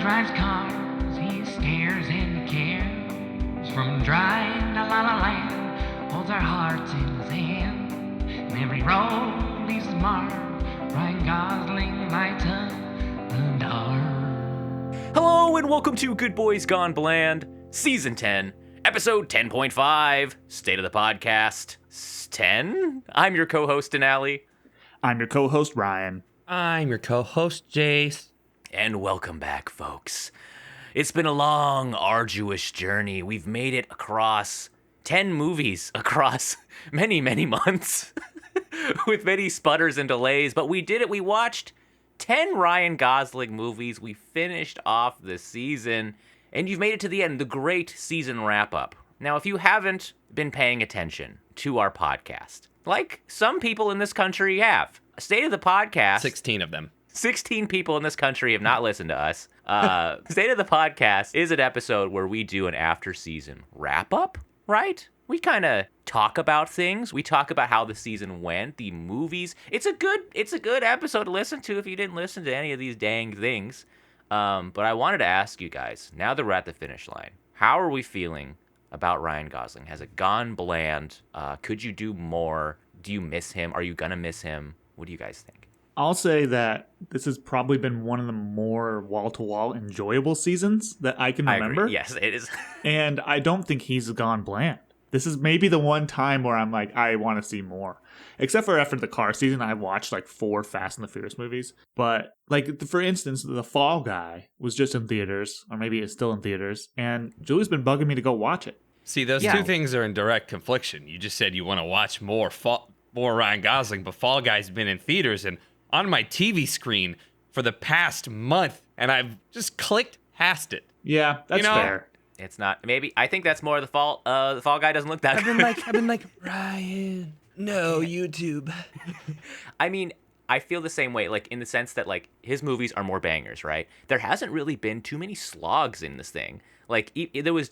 drives cars, he stares and he cares. From Drive to La La Land, holds our hearts in his hand. And every road leaves his mark. Ryan Gosling lights up the dark. Hello and welcome to Good Boys Gone Bland, Season 10, Episode 10.5, State of the Podcast 10. I'm your co-host, Denali. I'm your co-host, Ryan. I'm your co-host, Jace. And welcome back, folks. It's been a long, arduous journey. We've made it across 10 movies across many, many months with many sputters and delays, but we did it. We watched 10 Ryan Gosling movies. We finished off the season, and you've made it to the end, the great season wrap-up. Now, if you haven't been paying attention to our podcast, like some people in this country have, State of the Podcast... 16 of them. 16 people in this country have not listened to us. State of the Podcast is an episode where we do an after-season wrap-up, right? We kind of talk about things. We talk about how the season went, the movies. It's a good episode to listen to if you didn't listen to any of these dang things. But I wanted to ask you guys, now that we're at the finish line, how are we feeling about Ryan Gosling? Has it gone bland? Could you do more? Do you miss him? Are you going to miss him? What do you guys think? I'll say that this has probably been one of the more wall-to-wall enjoyable seasons that I can remember. I agree. Yes, it is. And I don't think he's gone bland. This is maybe the one time where I'm like, I want to see more. Except for after the car season, I watched like 4 Fast and the Furious movies. But like, for instance, The Fall Guy was just in theaters, or maybe it's still in theaters, and Julie's been bugging me to go watch it. See, those two things are in direct confliction. You just said you want to watch more Ryan Gosling, but Fall Guy's been in theaters and on my TV screen for the past month, and I've just clicked past it. Yeah, that's fair. It's not. Maybe I think that's more the fault. The Fall Guy doesn't look that. I've been like Ryan. No, YouTube. I mean, I feel the same way. Like in the sense that like his movies are more bangers, right? There hasn't really been too many slogs in this thing. Like there was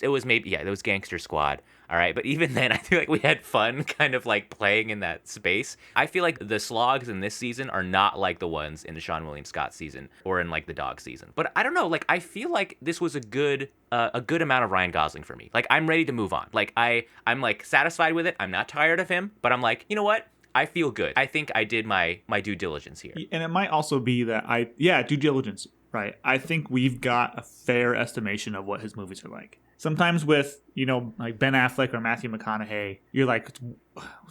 Gangster Squad, all right. But even then, I feel like we had fun, kind of like playing in that space. I feel like the slogs in this season are not like the ones in the Sean William Scott season or in like the Dog season. But I don't know. Like I feel like this was a good amount of Ryan Gosling for me. Like I'm ready to move on. Like I'm like satisfied with it. I'm not tired of him. But I'm like, you know what? I feel good. I think I did my due diligence here. And it might also be that due diligence. Right. I think we've got a fair estimation of what his movies are like. Sometimes with, like Ben Affleck or Matthew McConaughey, you're like,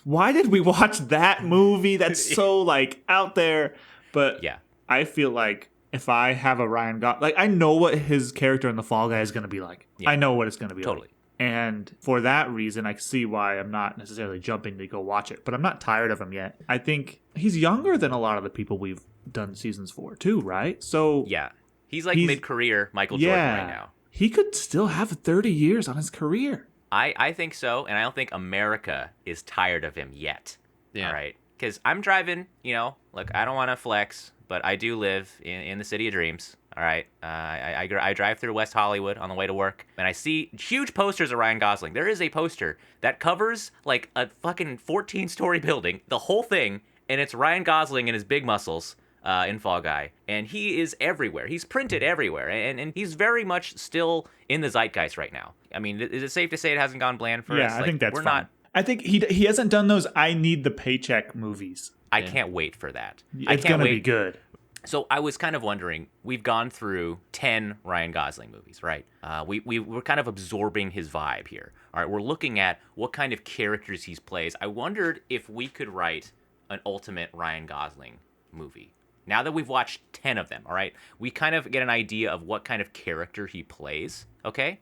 why did we watch that movie? That's so like out there. But yeah, I feel like if I have a Ryan Gosling, like I know what his character in The Fall Guy is going to be like. Yeah. I know what it's going to be like. And for that reason, I see why I'm not necessarily jumping to go watch it. But I'm not tired of him yet. I think he's younger than a lot of the people we've done seasons for too, right? So yeah, he's mid-career Michael Jordan right now. He could still have 30 years on his career. I think so, and I don't think America is tired of him yet. Yeah. All right, because I'm driving. Look, I don't want to flex, but I do live in the city of dreams. All right, I drive through West Hollywood on the way to work, and I see huge posters of Ryan Gosling. There is a poster that covers like a fucking 14-story building, the whole thing, and it's Ryan Gosling and his big muscles. In Fall Guy, and he is everywhere. He's printed everywhere, and he's very much still in the zeitgeist right now. I mean, is it safe to say it hasn't gone bland for us? Yeah, I think that's fine. I think he hasn't done those I need the paycheck movies. I can't wait for that. It's going to be good. So I was kind of wondering, we've gone through 10 Ryan Gosling movies, right? We're kind of absorbing his vibe here. All right, we're looking at what kind of characters he plays. I wondered if we could write an ultimate Ryan Gosling movie. Now that we've watched 10 of them, all right, we kind of get an idea of what kind of character he plays, okay?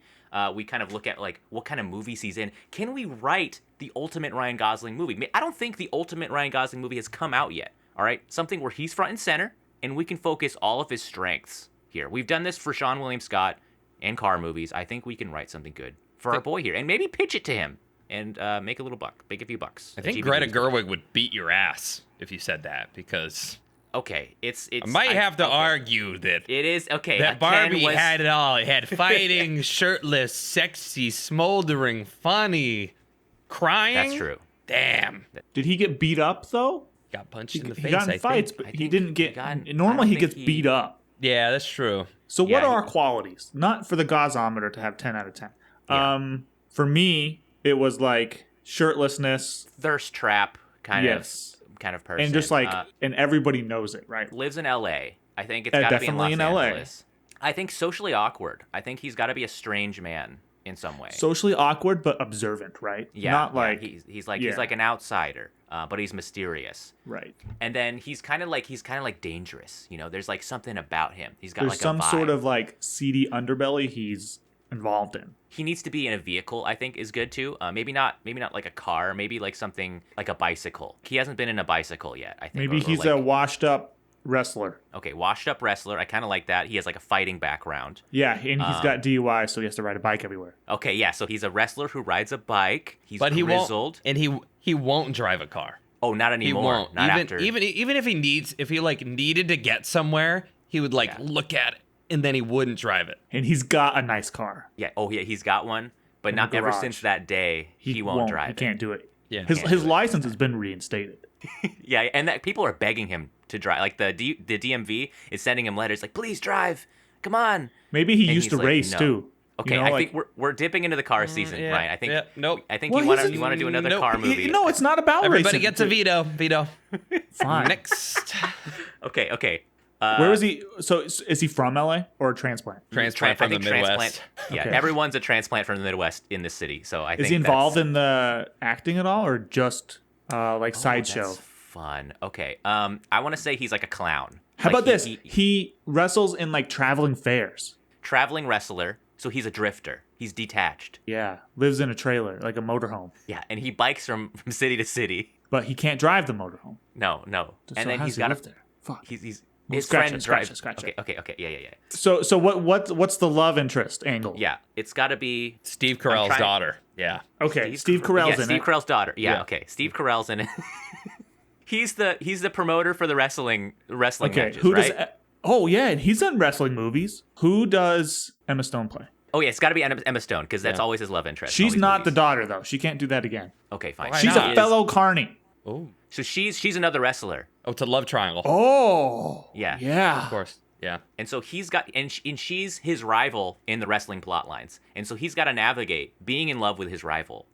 We kind of look at, like, what kind of movies he's in. Can we write the ultimate Ryan Gosling movie? I don't think the ultimate Ryan Gosling movie has come out yet, all right? Something where he's front and center, and we can focus all of his strengths here. We've done this for Sean William Scott and car movies. I think we can write something good for our boy here, and maybe pitch it to him and make a few bucks. I think Greta Gerwig would beat your ass if you said that, because... Okay, it's. I might have to argue that it is okay. That Barbie had it all. It had fighting, shirtless, sexy, smoldering, funny, crying. That's true. Damn. Did he get beat up though? Got punched in the face. He got in fights, but he didn't get. Normally, he gets beat up. Yeah, that's true. So what Yeah, are our qualities? Not for the Gozometer to have 10 out of 10. Yeah. For me, it was like shirtlessness. Thirst trap Yes. kind of person. And just like, and everybody knows it, right? Lives in L.A. I think it's got to be in definitely Los in LA. Angeles. I think socially awkward. I think he's got to be a strange man in some way. Socially awkward, but observant, right? Yeah, Not yeah, like, he's like an outsider, but he's mysterious. right. And then he's kind of like dangerous. You know, there's like something about him. He's got There's like some a vibe. sort of like seedy underbelly he's involved in. He needs to be in a vehicle. I think is good too. Maybe not like a car. Maybe like something like a bicycle. He hasn't been in a bicycle yet. I think Maybe he's a washed up wrestler. okay, washed up wrestler. I kind of like that. He has like a fighting background. Yeah, and he's got DUI, so he has to ride a bike everywhere. Okay, yeah. So he's a wrestler who rides a bike. He's But grizzled. he won't, and he won't drive a car. Oh, not He anymore. won't. Not even after. even if he like needed to get somewhere, he would like Yeah. look at it and then he wouldn't drive it. And he's got a nice car. Yeah. Oh, yeah. He's got one, but In not the ever garage. since that day. He won't drive He it. can't do it. Yeah. His Can't do it. license has been reinstated. Yeah, and that people are begging him to drive. Like the DMV is sending him letters like, "Please drive, come on." Maybe he And used he's to like, race no. too. Okay, You know, I like- think we're dipping into the car season, yeah, Ryan. I think yeah, nope. I think Well, you want he's to a- do another nope. car movie. No, it's not about Everybody racing. gets a veto. Veto. Fine. Next. Okay. Where was he? So is he from LA or a transplant? Transplant from the Midwest. Yeah, Okay. everyone's a transplant from the Midwest in this city. So I think Is he involved that's, in the acting at all, or just like sideshow? That's fun. Okay. I want to say he's like a clown. How Like, about this? He wrestles in like traveling fairs. traveling wrestler. So he's a drifter. He's detached. Yeah, lives in a trailer, like a motorhome, Yeah, and he bikes from city to city. but he can't drive the motorhome. No. So And then how he's does he got live there? Fuck. He's Well, his scratch friend it, scratch drives. it, scratch it. Okay. Yeah. So what's the love interest angle? Yeah, it's got to be Steve Carell's trying- daughter. Yeah. Okay, Steve Carell's in Steve it. Carell's daughter. Yeah, Yeah. okay. Steve Carell's in it. he's the promoter for the wrestling Okay, matches, who right? does? Oh yeah, and he's done wrestling movies. Who does Emma Stone play? Oh yeah, it's got to be Emma Stone because that's Yeah. always his love interest. in all She's these not the movies. daughter though. She can't do that again. Okay, fine. Why She's not? a fellow carny. Oh. So she's another wrestler. Oh, it's a love triangle. Oh Yeah. Of yeah. course. Yeah. And so he's got and she's his rival in the wrestling plot lines. And so he's got to navigate being in love with his rival.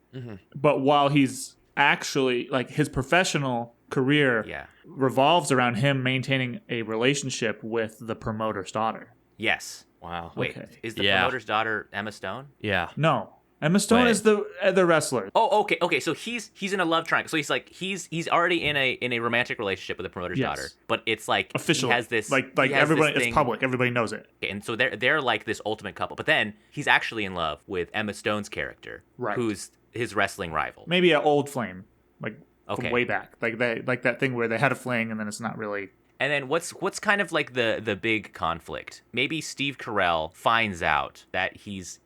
But while he's actually like his professional career Yeah. revolves around him maintaining a relationship with the promoter's daughter. Yes. Wow. Wait, Okay. is the Yeah. promoter's daughter Emma Stone? Yeah. No, Emma Stone Wait. is the wrestler. Oh, okay. So he's in a love triangle. So he's already in a romantic relationship with the promoter's Yes. daughter. But it's like Official. he has this like he has everybody. this It's thing- public. Everybody knows it. And so they're like this ultimate couple. But then he's actually in love with Emma Stone's character, Right. who's his wrestling rival. Maybe an old flame, like Okay. from way back, like that thing where they had a fling and then it's not really. And then what's kind of like the big conflict? Maybe Steve Carell finds out that he's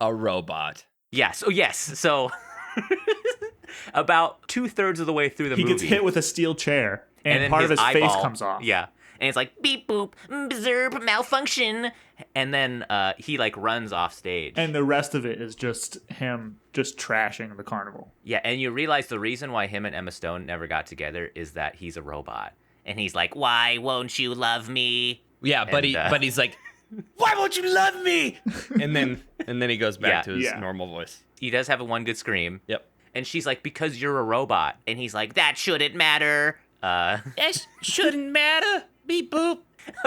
A robot. yes. Oh yes. So about 2/3 of the way through the He movie, gets hit with a steel chair and then part of his face eyeball- comes off. Yeah. And it's like beep boop, berserb malfunction, and then he like runs off stage. And the rest of it is just him just trashing the carnival. Yeah, and you realize the reason why him and Emma Stone never got together is that he's a robot, and he's like, "Why won't you love me?" Yeah, but And, he's like, why won't you love me? And then he goes back Yeah. to his Yeah. normal voice. He does have a one good scream. Yep. And she's like, "Because you're a robot," and he's like, "That shouldn't matter." That shouldn't matter. Beep boop.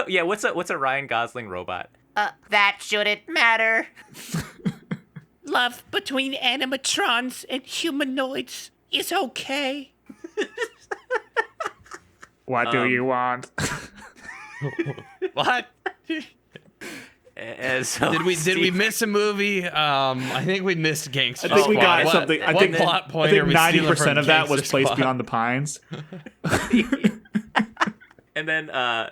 Yeah, what's a Ryan Gosling robot? That shouldn't matter. Love between animatrons and humanoids is okay. What do you want? What? And so Did we Steve- miss a movie? I think we missed Gangster I think Squad. we got What- something. I what think plot point I think are we stealing 90% from of that was Gangster placed Squad? beyond the pines. And then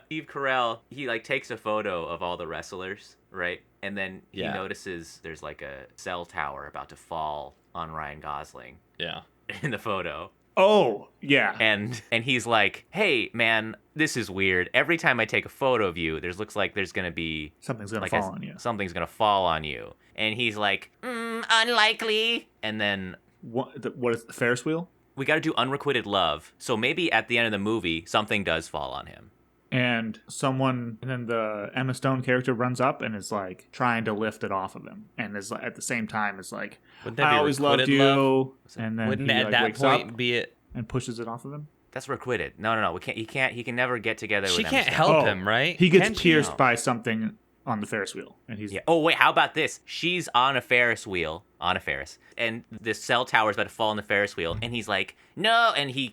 Steve Carell, he like takes a photo of all the wrestlers, right? And then he Yeah. notices there's like a cell tower about to fall on Ryan Gosling Yeah. in the photo. Oh yeah. And he's like, "Hey man, this is weird. Every time I take a photo of you, looks like there's gonna be Something's gonna like fall on you. something's gonna fall on you." And he's like, Unlikely. and then What is the Ferris wheel? we got to do unrequited love. So maybe at the end of the movie, something does fall on him. and then the Emma Stone character runs up and is like trying to lift it off of him, and is at the same time is like, Wouldn't that I be always loved requited you, love? and then Wouldn't he at like that wakes point up be it? and pushes it off of him. That's requited. No. We can't. He can never get together. She with can't Emma Stone. help him, right? He gets Can she? pierced No. by something on the Ferris wheel, and he's Yeah. Oh wait, how about this? She's on a Ferris wheel, and the cell tower is about to fall on the Ferris wheel, and he's like, no, and he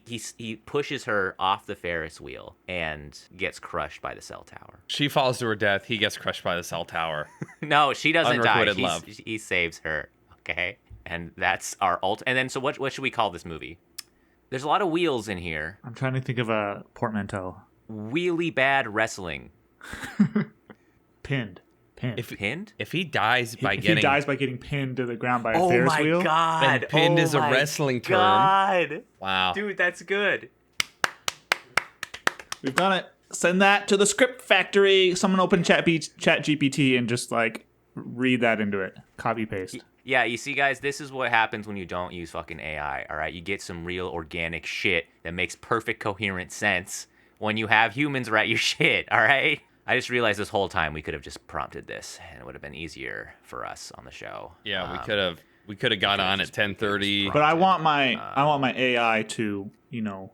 pushes her off the Ferris wheel and gets crushed by the cell tower. She falls to her death. He gets crushed by the cell tower. No, she doesn't die. Unrequited love. He saves her. Okay, and that's our And then, so what should we call this movie? There's a lot of wheels in here. I'm trying to think of a portmanteau. Wheelie bad wrestling. Pinned. Pinned? If he dies by If getting he dies by getting pinned to the ground by a Oh Ferris my wheel. god! Then pinned is a my wrestling term. God. wow, Dude, that's good. We've done it. Send that to the script factory. Someone open Chat GPT and just like read that into it. Copy paste. Yeah, you see, guys, this is what happens when you don't use fucking AI, all right? You get some real organic shit that makes perfect, coherent sense when you have humans write your shit, all right? I just realized this whole time we could have just prompted this, and it would have been easier for us on the show. yeah, we could have got on at 10:30. But I want my AI to,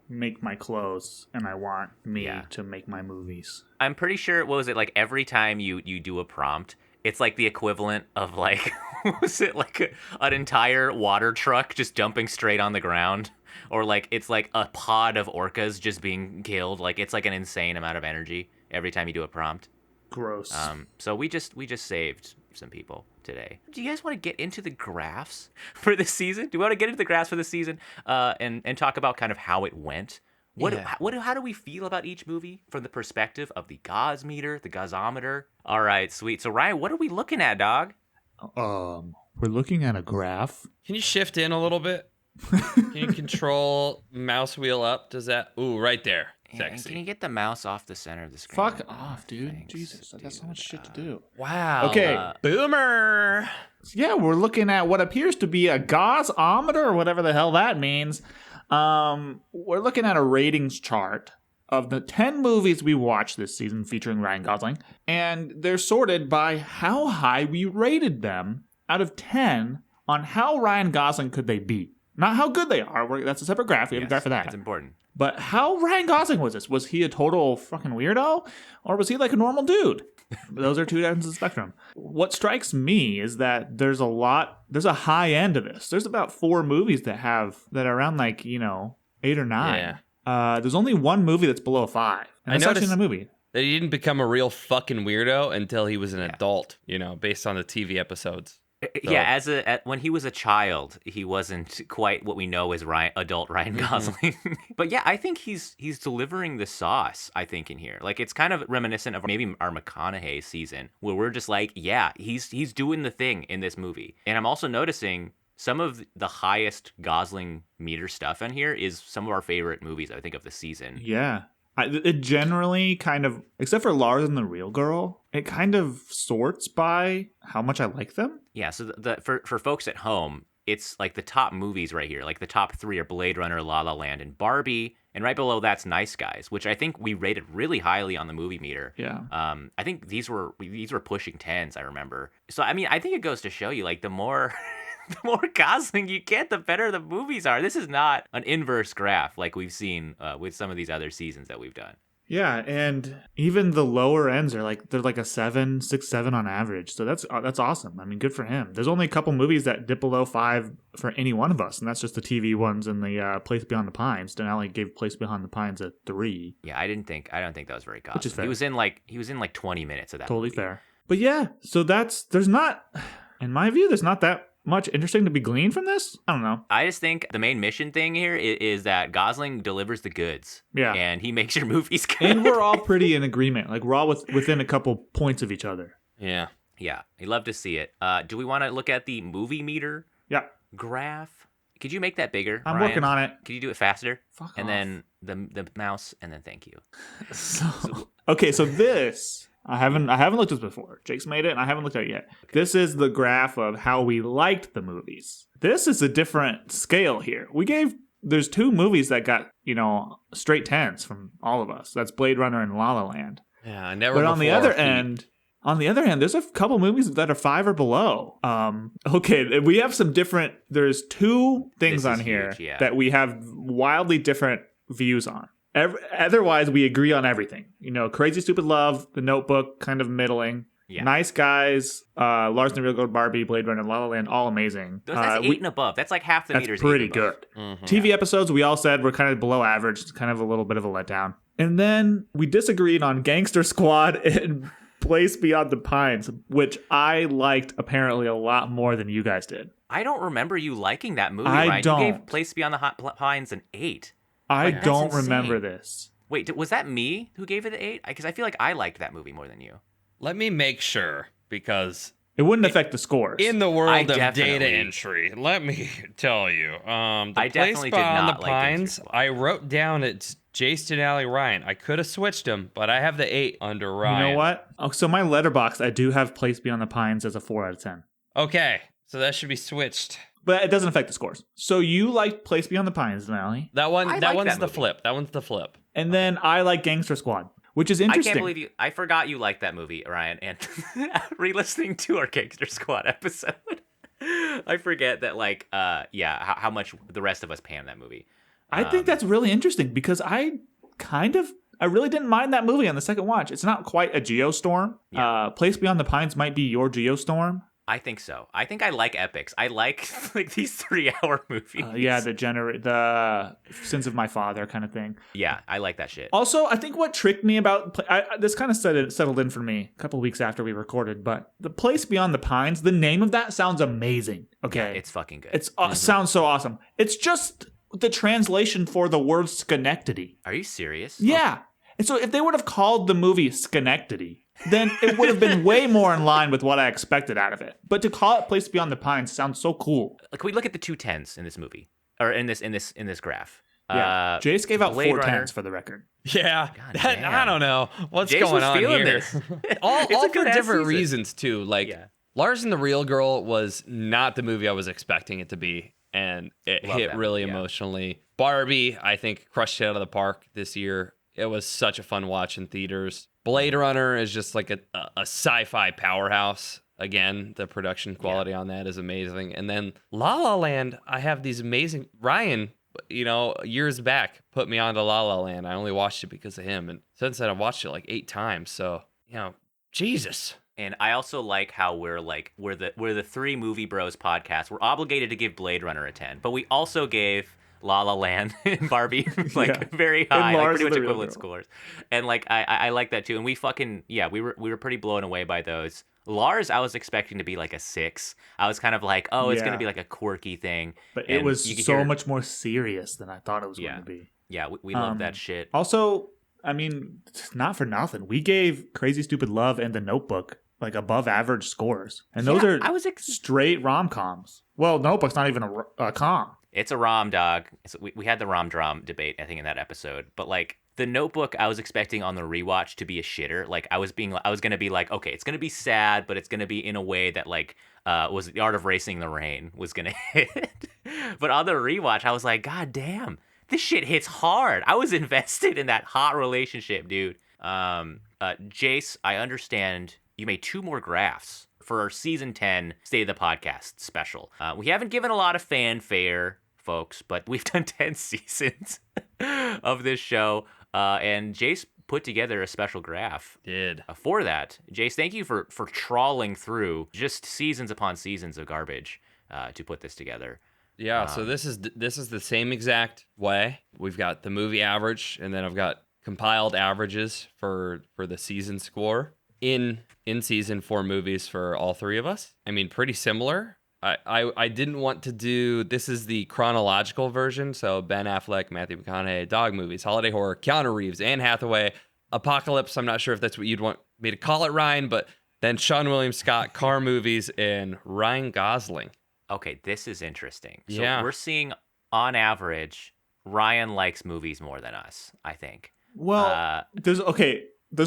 make my clothes, and I want me Yeah. to make my movies. I'm pretty sure, what was it, like every time you do a prompt, it's like the equivalent of like, what was it, like an entire water truck just dumping straight on the ground? Or like, it's like a pod of orcas just being killed. Like, it's like an insane amount of energy every time you do a prompt. Gross. So we just saved some people today. Do you guys want to get into the graphs for this season? Do we want to get into the graphs for this season and talk about kind of how it went? How do we feel about each movie from the perspective of the Gauss meter, the Gaussometer? All right, sweet. So Ryan, what are we looking at, dog? We're looking at a graph. Can you shift in a little bit? Can you control mouse wheel up? Does that? Ooh, right there. Yeah, and Sexy. can you get the mouse off the center of the screen? Fuck off, dude. Thanks, Jesus, I got so dude. much shit to do. Wow. Okay. Boomer. Yeah, we're looking at what appears to be a Gaussometer or whatever the hell that means. We're looking at a ratings chart of the 10 movies we watched this season featuring Ryan Gosling, and they're sorted by how high we rated them out of 10 on how Ryan Gosling could they be. Not how good they are. That's a separate graph. We have a graph for that. It's important. But how Ryan Gosling was this? Was he a total fucking weirdo? Or was he like a normal dude? Those are two ends of the spectrum. What strikes me is that there's a high end to this. There's about 4 movies that are around like, 8 or 9. Yeah. There's only one movie that's below 5. And I that's actually noticed- in a movie. That he didn't become a real fucking weirdo until he was an adult, based on the TV episodes. So- Yeah, when he was a child, he wasn't quite what we know as adult Ryan Gosling. But yeah, I think he's delivering the sauce, I think, in here. Like, it's kind of reminiscent of maybe our McConaughey season, where we're just like, yeah, he's doing the thing in this movie. And I'm also noticing some of the highest Gosling meter stuff in here is some of our favorite movies, I think, of the season. Yeah. It generally kind of, except for Lars and the Real Girl, it kind of sorts by how much I like them. Yeah, so for folks at home, it's like the top movies right here. Like the top 3 are Blade Runner, La La Land, and Barbie. And right below that's Nice Guys, which I think we rated really highly on the movie meter. Yeah. I think these were pushing 10s, I remember. So, I mean, I think it goes to show you, like, the more Gosling you get, the better the movies are. This is not an inverse graph like we've seen with some of these other seasons that we've done. Yeah, and even the lower ends are they're like a 7, 6, 7 on average. So that's awesome. I mean, good for him. There's only a couple movies that dip below 5 for any one of us, and that's just the TV ones and the Place Beyond the Pines. Denali gave Place Beyond the Pines a 3. Yeah, I don't think that was very Gosling. Which is fair. He was in like 20 minutes of that. Totally movie. fair. But yeah, so there's not, in my view, there's not that much interesting to be gleaned from this. I don't know. I just think the main mission thing here is that Gosling delivers the goods. Yeah. And he makes your movies good. And we're all pretty in agreement. Like, we're all within a couple points of each other. Yeah. Yeah, I love to see it. Do we want to look at the movie meter Yeah. graph? Could you make that bigger? I'm Ryan? working on it. Could you do it faster? Fuck and off. then the mouse, and then thank you. Okay, so this I haven't looked at this before. Jake's made it, and I haven't looked at it yet. This is the graph of how we liked the movies. This is a different scale here. We gave there's two movies that got, straight 10s from all of us. That's Blade Runner and La La Land. Yeah, never. But before on the other hand, there's a couple movies that are 5 or below. Okay, we have some different. There's two things This on is here huge, yeah. that we have wildly different views on. Otherwise, we agree on everything. Crazy Stupid Love, The Notebook, kind of middling. Yeah. Nice Guys, Lars and the Real Gold, Barbie, Blade Runner, La La Land, all amazing. That's 8 and above. That's like half the That's meters. pretty 8 and above. good. Mm-hmm. TV episodes, we all said were kind of below average. It's kind of a little bit of a letdown. And then we disagreed on Gangster Squad and Place Beyond the Pines, which I liked apparently a lot more than you guys did. I don't remember you liking that movie, I Ryan. don't. You gave Place Beyond the Pines an 8. I That's don't insane. remember this. Wait, was that me who gave it an 8? Because I feel like I liked that movie more than you. Let me make sure, because It wouldn't affect the scores. in the I world of definitely- data entry, let me tell you, the I Place definitely did Beyond not the like Gangster Pines, Squad. I wrote down it's Jace, Denali, Ryan. I could have switched them, but I have the 8 under Ryan. You know what? Oh, so my letterbox, I do have Place Beyond the Pines as a 4 out of 10. Okay, so that should be switched. But it doesn't affect the scores. So you like Place Beyond the Pines, Denali. That I one's like the that movie. flip. That one's the flip. And then I like Gangster Squad, which is I interesting. can't believe you. I forgot you liked that movie, Ryan. And re-listening to our Gangster Squad episode, I forget that, how much the rest of us panned that movie. I think that's really interesting because I really didn't mind that movie on the second watch. It's not quite a Geostorm. Yeah. Place Beyond the Pines might be your Geostorm. I think so. I think I like epics. I like these 3-hour movies. The Sins of My Father kind of thing. Yeah, I like that shit. Also, I think what tricked me about this kind of settled in for me a couple weeks after we recorded, but the Place Beyond the Pines, the name of that sounds amazing. Okay, Yeah, it's fucking good. It's sounds so awesome. It's just the translation for the word Schenectady. Are you serious? Yeah. And so if they would have called the movie Schenectady, then it would have been way more in line with what I expected out of it. But to call it Place Beyond the Pines sounds so cool. Like, we look at the 2 10s in this movie, or in this graph. Yeah. Jace gave out Blade 4 Runner. 10s for the record. Yeah, God damn. I don't know what's Jace going was on feeling here. this. all It's a for good-ass different season. reasons too. Like Yeah. Lars and the Real Girl was not the movie I was expecting it to be, and it Love hit that really movie, yeah. emotionally. Barbie, I think, crushed it out of the park this year. It was such a fun watch in theaters. Blade Runner is just like a sci-fi powerhouse. Again, the production quality on that is amazing. And then La La Land, I have these amazing Ryan, years back put me onto La La Land. I only watched it because of him, and since then I've watched it like 8 times. So, Jesus. And I also like how we're the 3 Movie Bros podcast. We're obligated to give Blade Runner a 10, but we also gave La La Land and Barbie very high, Lars pretty and much the Real equivalent Girl. scores. And I like that too. And we were pretty blown away by those. Lars, I was expecting to be like a 6. I was kind of like, it's gonna be like a quirky thing. But And it was you could so hear- much more serious than I thought it was Yeah. going to be. Yeah, we love that shit. Also, I mean, not for nothing. We gave Crazy Stupid Love and The Notebook like above average scores. And those Yeah, are I was straight rom-coms. Well, Notebook's not even a com. It's a rom, dog. We had the rom-dram debate, I think, in that episode. But The Notebook, I was expecting on the rewatch to be a shitter. I was gonna be like, okay, it's gonna be sad, but it's gonna be in a way that was The Art of Racing in the Rain was gonna hit. But on the rewatch, I was like, God damn, this shit hits hard. I was invested in that hot relationship, dude. Jace, I understand you made 2 more graphs for our season 10 State of the Podcast special. We haven't given a lot of fanfare, folks, but we've done 10 seasons of this show. And Jace put together a special graph for that. Jace, thank you for trawling through just seasons upon seasons of garbage to put this together. Yeah, so this is the same exact way. We've got the movie average, and then I've got compiled averages for the season score in season for movies for all 3 of us. I mean, pretty similar. I didn't want to do, this is the chronological version, so Ben Affleck, Matthew McConaughey, dog movies, holiday horror, Keanu Reeves, Anne Hathaway, Apocalypse, I'm not sure if that's what you'd want me to call it, Ryan, but then Sean William Scott, car movies, and Ryan Gosling. Okay, this is interesting. So Yeah. we're seeing, on average, Ryan likes movies more than us, I think. Well, there's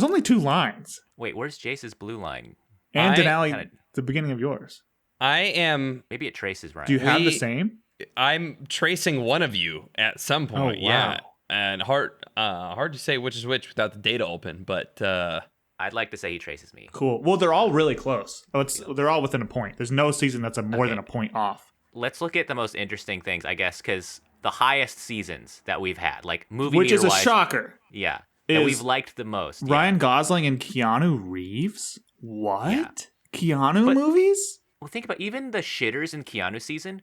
only 2 lines. Wait, where's Jace's blue line? And I Denali, kinda- the beginning of yours. I am Maybe it traces Ryan. Do you have the We- same? I'm tracing one of you at some point. Oh, wow. Yeah, and hard to say which is which without the data open, but I'd like to say he traces me. Cool. Well, they're all really close. They're all within a point. There's no season that's more than a point off. Let's look at the most interesting things, I guess, because the highest seasons that we've had, like movie Which is a meter-wise, shocker. Yeah, that is we've liked the most. Ryan Gosling and Keanu Reeves? What? Yeah. Keanu But- movies? Well, think about even the shitters in Keanu season.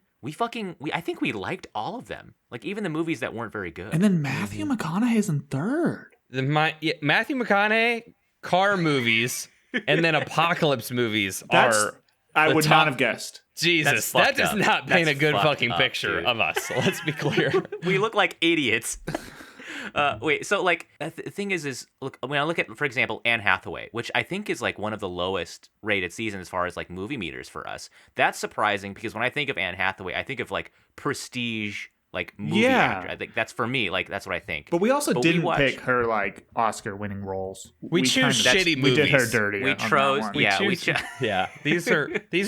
I think we liked all of them. Like even the movies that weren't very good. And then Matthew McConaughey's in third. Matthew McConaughey car movies and then apocalypse movies I the would top- not have guessed. Jesus, That's that fucked does up. not paint That's a good fucked fucking up, picture dude. of us. Let's be clear. We look like idiots. Wait, so like the thing is look, when I look at, for example, Anne Hathaway, which I think is like one of the lowest rated seasons as far as like movie meters for us. That's surprising because when I think of Anne Hathaway, I think of like prestige, like movie actor. I think that's for me, like that's what I think. But we also But didn't watch- pick her like Oscar-winning roles. We choose shitty We did her movies. dirty. We on that chose, one. yeah, Yeah, these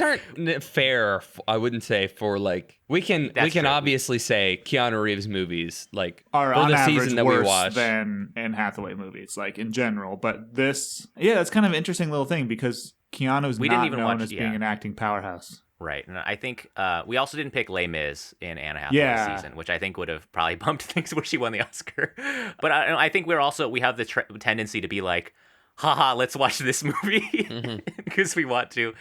aren't fair. I wouldn't say for like we can That's true. obviously obviously say Keanu Reeves movies like are for on the average season that we worse watched. than Anne Hathaway movies, like in general. But this, yeah, that's kind of an interesting little thing because Keanu's We not didn't even known watch- as being yeah. an acting powerhouse. Right, and I think we also didn't pick Les Mis in Anne Hathaway's Yeah. season, which I think would have probably bumped things where she won the Oscar. But I think we have the tendency to be like, haha, let's watch this movie because we want to,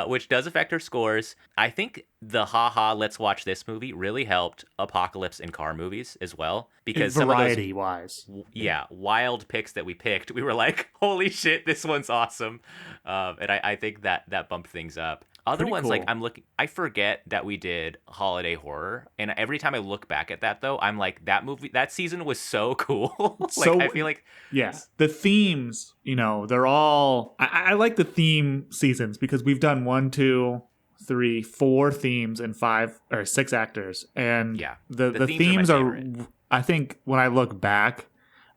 which does affect our scores. I think the haha, let's watch this movie really helped apocalypse and car movies as well because some of those Variety-wise. wild picks that we picked, we were like, holy shit, this one's awesome. And I think that bumped things up. Other Pretty ones, like cool. I forget that we did holiday horror, and every time I look back at that though, I'm like, that season was so cool. I feel like Yeah, the themes, they're all. I like the theme seasons because we've done 1, 2, 3, 4 themes and 5 or 6 actors, and Yeah, the the themes themes are are. my favorite. I think when I look back,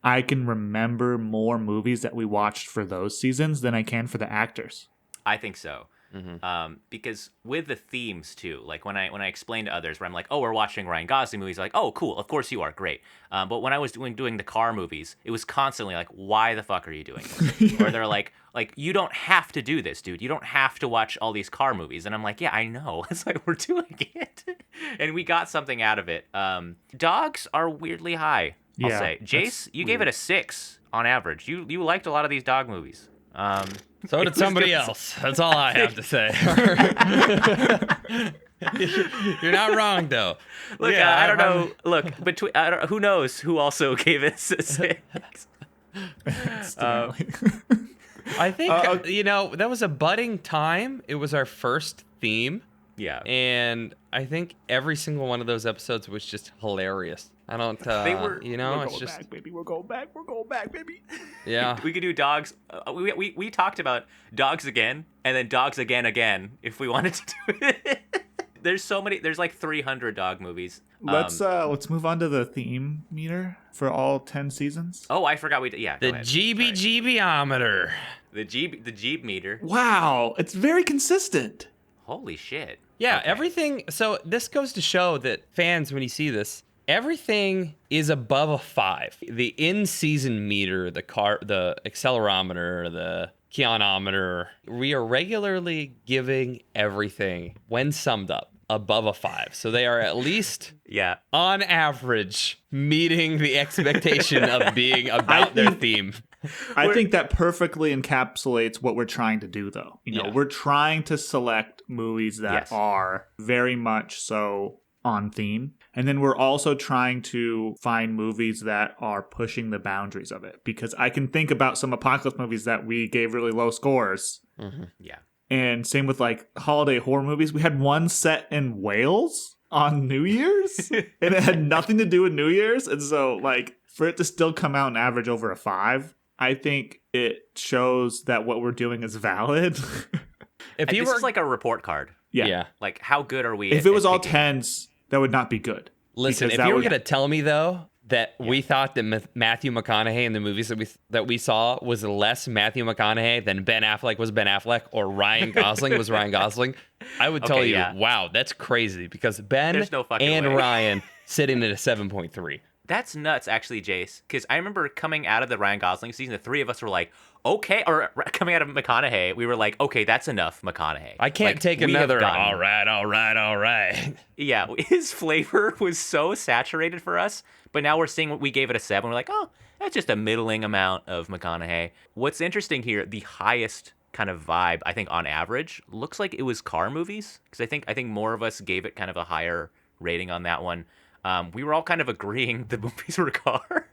I can remember more movies that we watched for those seasons than I can for the actors. I think so. Because with the themes too, like when I explain to others where I'm like, oh, we're watching Ryan Gosling movies, like, oh, cool, of course you are, great. But when I was doing the car movies, it was constantly like, why the fuck are you doing this? Or they're like you don't have to do this, dude. You don't have to watch all these car movies. And I'm like, yeah, I know. That's why we're doing it, and we got something out of it. Dogs are weirdly high. I'll Yeah, say, that's Jace, you gave it a 6 on average. You liked a lot of these dog movies. So it did was somebody just- else. That's all I have to say. You're not wrong, though. Look, Yeah, I don't I'm- know. Look, who knows who also gave it a 6? I think that was a budding time. It was our first theme, Yeah. and I think every single one of those episodes was just hilarious. I don't. They were- it's just back, baby. We're going back. We're going back, baby. yeah. We could do dogs. We talked about dogs again, and then dogs again if we wanted to do it. There's so many. There's like 300 dog movies. Let's move on to the theme meter for all 10 seasons. Oh, I forgot we did. Yeah. The go ahead. Sorry. GBGBometer. The Jeep meter. Wow, it's very consistent. Holy shit. Yeah, Okay. everything. So this goes to show that fans, when you see this, everything is above a 5. The in-season meter, the accelerometer, the keonometer, we are regularly giving everything, when summed up, above a 5. So they are at least, Yeah. on average, meeting the expectation of being about their theme. I think that perfectly encapsulates what we're trying to do, though. Yeah. We're trying to select movies that Yes. are very much so on theme. And then we're also trying to find movies that are pushing the boundaries of it. Because I can think about some apocalypse movies that we gave really low scores. Yeah. And same with like holiday horror movies. We had one set in Wales on New Year's, and it had nothing to do with New Year's. And so, like, for it to still come out and average over a 5, I think it shows that what we're doing is valid. If you This were is like a report card. yeah. Like, how good are we? If at it was all picking- 10s, that would not be good. Listen, Because if that you were would- going to tell me, though, that we thought that Matthew McConaughey in the movies that we saw was less Matthew McConaughey than Ben Affleck was Ben Affleck or Ryan Gosling was Ryan Gosling, I would tell you, wow, that's crazy because Ben There's no fucking and way. Ryan sitting at a 7.3. That's nuts, actually, Jace. Because I remember coming out of the Ryan Gosling season, the three of us were like, okay, or coming out of McConaughey, we were like, okay, that's enough, McConaughey. I can't Like, take we have another. gotten- All right. Yeah, his flavor was so saturated for us, but now we're seeing what we gave it a 7. We're like, oh, that's just a middling amount of McConaughey. What's interesting here, the highest kind of vibe, I think on average, looks like it was car movies. Because I think more of us gave it kind of a higher rating on that one. We were all kind of agreeing the movies were car.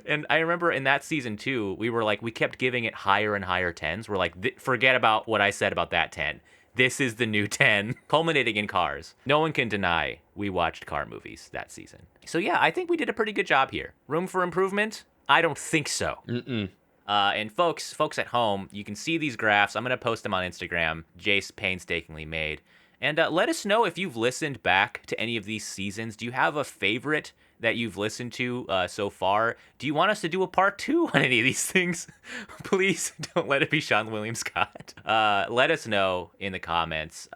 And I remember in that season too, we were like, we kept giving it higher and higher 10s. We're like, forget about what I said about that 10. This is the new 10, culminating in cars. No one can deny we watched car movies that season. So yeah, I think we did a pretty good job here. Room for improvement? I don't think so. And folks at home, you can see these graphs. I'm going to post them on Instagram. Jace painstakingly made. And let us know if you've listened back to any of these seasons. Do you have a favorite that you've listened to so far? Do you want us to do a part 2 on any of these things? Please don't let it be Sean William Scott. Let us know in the comments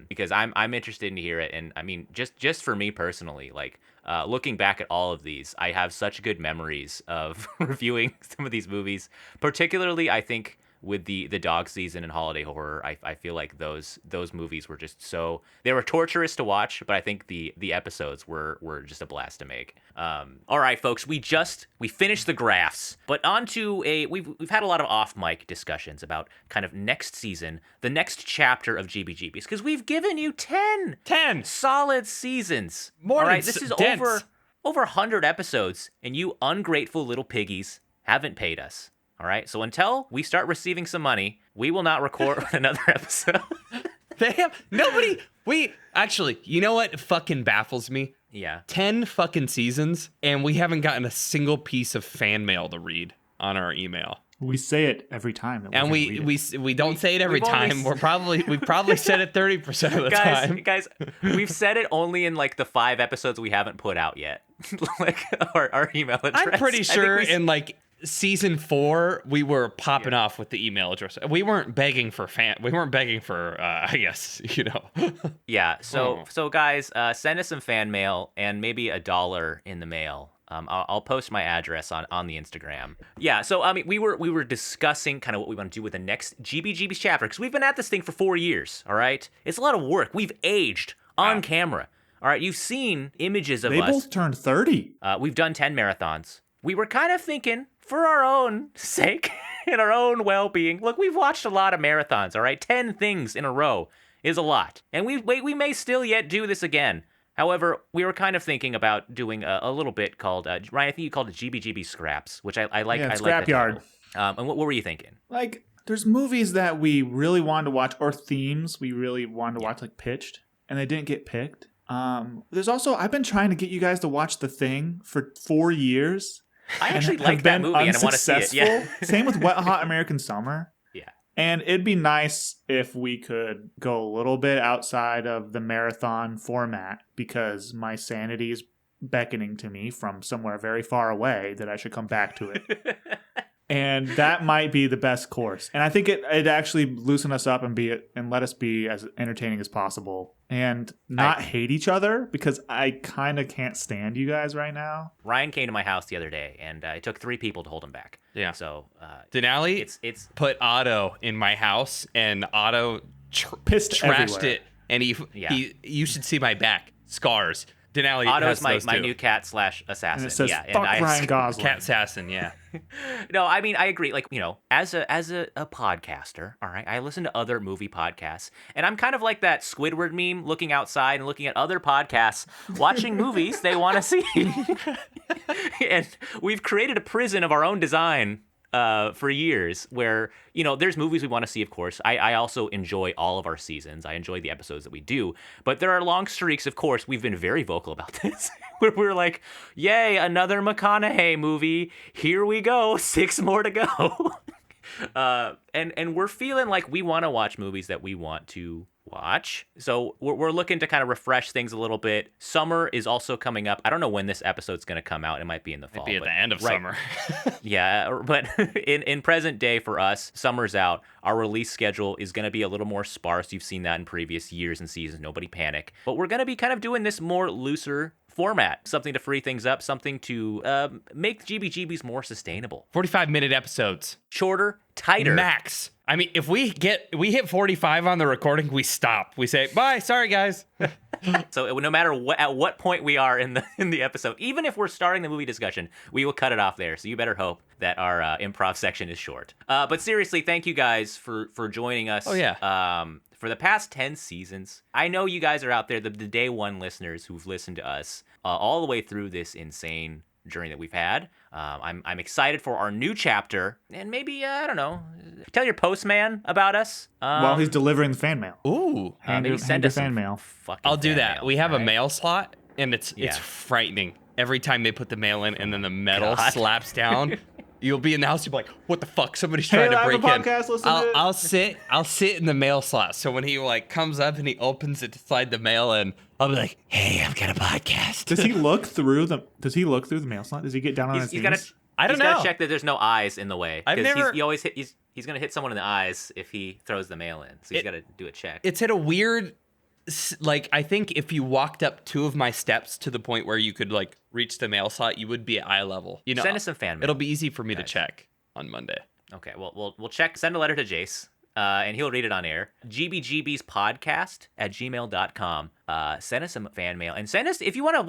because I'm interested in hear it. And I mean, just for me personally, like looking back at all of these, I have such good memories of reviewing some of these movies. Particularly, I think with the dog season and holiday horror, I feel like those movies were just so, they were torturous to watch, but I think the episodes were just a blast to make. All right, folks, we finished the graphs, but on to we've had a lot of off mic discussions about kind of next season, the next chapter of GBGBs, because we've given you 10 solid seasons. More all than right, this is dense. over 100 episodes, and you ungrateful little piggies haven't paid us. All right, so until we start receiving some money, we will not record another episode. They have nobody. We actually, you know what fucking baffles me? Yeah. 10 fucking seasons, and we haven't gotten a single piece of fan mail to read on our email. We say it every time. That And we don't say it every we've only time. We probably said it 30% of the time. Guys, we've said it only in like the 5 episodes we haven't put out yet. Like our email address. I'm pretty I think sure we- in like season 4 we were popping off with the email address. We weren't begging for I guess, you know. Yeah, so guys, send us some fan mail and maybe $1 in the mail. I'll post my address on the Instagram. Yeah, so I mean, we were discussing kind of what we want to do with the next GBGBs chapter because we've been at this thing for 4 years. All right, it's a lot of work. We've aged on camera. All right, you've seen images of They us. both turned 30. We've done 10 marathons. We were kind of thinking, for our own sake and our own well-being, look, we've watched a lot of marathons, all right? 10 things in a row is a lot. And we may still yet do this again. However, we were kind of thinking about doing a little bit called, Ryan, I think you called it GBGB Scraps, which I like. Yeah, I like Scrapyard. And what were you thinking? Like, there's movies that we really wanted to watch, or themes we really wanted to watch, like pitched, and they didn't get picked. There's also, I've been trying to get you guys to watch The Thing for 4 years. I actually have like that been movie and I want to see it. Yeah. unsuccessful. Same with Wet Hot American Summer. Yeah. And it'd be nice if we could go a little bit outside of the marathon format because my sanity is beckoning to me from somewhere very far away that I should come back to it. And that might be the best course. And I think it actually loosen us up and let us be as entertaining as possible and not hate each other because I kind of can't stand you guys right now. Ryan came to my house the other day and it took 3 people to hold him back. Yeah. So Denali it's put Otto in my house, and Otto Pissed trashed everywhere. it, and you should see my back scars. Denali Otto's has my those new too. cat / assassin. And it says, yeah, fuck Ryan Gosling. Cat assassin, yeah. No, I mean I agree. Like, you know, as a podcaster, all right, I listen to other movie podcasts, and I'm kind of like that Squidward meme, looking outside and looking at other podcasts, watching movies they want to see. And we've created a prison of our own design for years where, you know, there's movies we want to see, of course. I also enjoy all of our seasons. I enjoy the episodes that we do. But there are long streaks, of course. We've been very vocal about this. Where we're like, yay, another McConaughey movie. Here we go. 6 more to go. And we're feeling like we want to watch movies that we want to watch. So we're looking to kind of refresh things a little bit. Summer is also coming up. I don't know when this episode's going to come out. It might be in the fall. Might be at the end of summer. Yeah, but in present day for us, summer's out. Our release schedule is going to be a little more sparse. You've seen that in previous years and seasons. Nobody panic. But we're going to be kind of doing this more looser format, something to free things up, something to make GBGBs more sustainable. 45-minute episodes. Shorter, tighter. Max. I mean, if we hit 45 on the recording, we stop. We say, bye, sorry, guys. So no matter at what point we are in the episode, even if we're starting the movie discussion, we will cut it off there. So you better hope that our improv section is short. But seriously, thank you guys for joining us. Oh, yeah. For the past 10 seasons. I know you guys are out there, the day one listeners who've listened to us all the way through this insane journey that we've had. I'm excited for our new chapter, and maybe, I don't know, tell your postman about us. While he's delivering the fan mail. Ooh. Maybe send us fan some mail. fucking I'll do fan that. mail, We have a right? mail slot, and it's Yeah. frightening. Every time they put the mail in and then the metal God. slaps down, you'll be in the house, you'll be like, what the fuck? Somebody's trying to I have break a in. podcast, listen to it. I'll sit in the mail slot. So when he like comes up and he opens it to slide the mail in, I'll be like, hey, I've got a podcast. Does he look through the mail slot? Does he get down on his He's knees? gotta. I don't He's gotta know. check that there's no eyes in the way. I've 'cause never- he always he's gonna hit someone in the eyes if he throws the mail in. So he's gotta do a check. It's at a weird, like, I think if you walked up 2 of my steps to the point where you could like reach the mail slot, you would be at eye level. You know, Send us some fan mail. It'll be easy for me to guys. check on Monday. Okay, well, we'll check. Send a letter to Jace, and he'll read it on air. GBGBspodcast@gmail.com. Send us some fan mail, and send us if you want to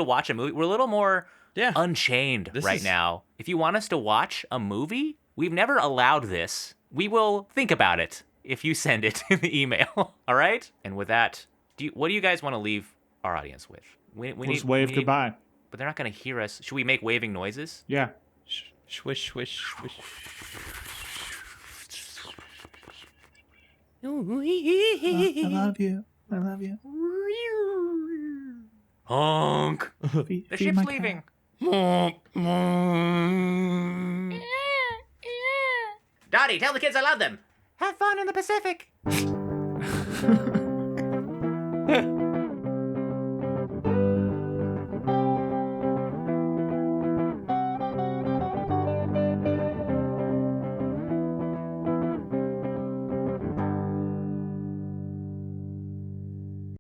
watch a movie. We're a little more unchained This right is- now. If you want us to watch a movie, we've never allowed this. We will think about it if you send it in the email. All right. And with that, what do you guys want to leave our audience with? We'll just wave goodbye. But they're not going to hear us. Should we make waving noises? Yeah. Swish, swish, swish. I love you. I love you. Honk. Feed The ship's my leaving. Dottie, tell the kids I love them. Have fun in the Pacific. cat.